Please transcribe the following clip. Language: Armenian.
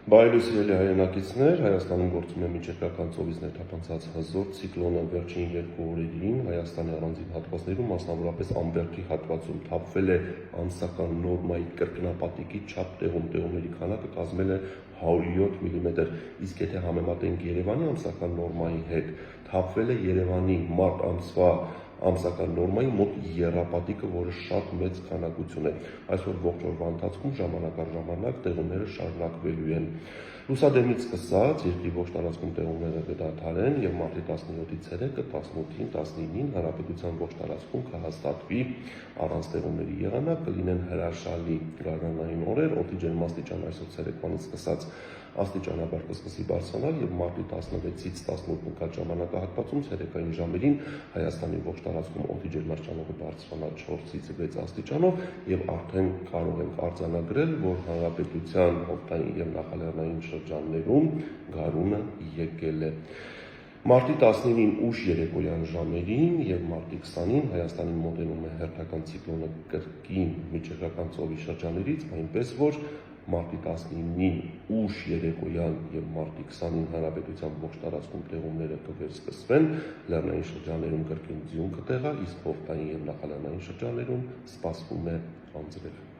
Բարելույս սիրելի հայրենակիցներ, Հայաստանում գործում է միջերկրական ծովից ներթափանցած հզոր ցիկլոնը վերջին 2 օրերին Հայաստանի առանձին հատվածներում, մասնավորապես Ամբերդի հատվածում թափվել է ամսական նորմայի կրկնապատիկի չափ տեղումների քանակը կազմել է 107 մմ, իսկ եթե համեմատենք Երևանի ամսական նորմայի հետ, թափվել է Երևանի մարտ ամսվա ամսական նորմայի մոտ եռապատիկը, որը շատ մեծ քանակություն է։ Այսօր ողջ օրվա ընթացքում ժամանակ առ ժամանակ տեղումները շարունակվելու են։ Լուսադեմից սկսած երկրի ողջ տարածքում տեղումները կդադարեն եւ մարտի 17-ից ցերեկը 18-ին, 19-ին հանրապետության ողջ տարածքում կհաստատվի առանց տեղումների եղանակ, կլինեն հրաշալի գարնանային օրեր, օդի ջերմաստիճան այսօր ցերեկվանից սկսած աստիճանաբար կսկսի բարձրանալ եւ մարտի 16-ից 18 ընկած ժամանակահատվածում ցերեկային ժամերին Հայաստանի ողջ տարածքում օդի ջերմաստիճանը կբարձրանա 4-ից 6 աստիճանով եւ արդեն կարող ենք արձանագրել, որ հանրապետության օդային եւ նախալեռնային շրջաններում գարունը եկել է։ Մարտի 19-ին ուշ երեկոյան ժամերին եւ մարտի 20-ին Հայաստանին մոտենում է հերթական ցիկլոնը կրկին միջերկրական ծովի շրջաններից, այնպես որ մարտի 19-ին ուշ երեկոյան եւ մարտի 20-ին հանրապետության ողջ տարածքում տեղումները կվերսկսվեն, լեռնային շրջաններում կրկին ձյուն կտեղա, իսկ հովտային եւ նախալեռնային շրջաններում սպասվում է անձրև։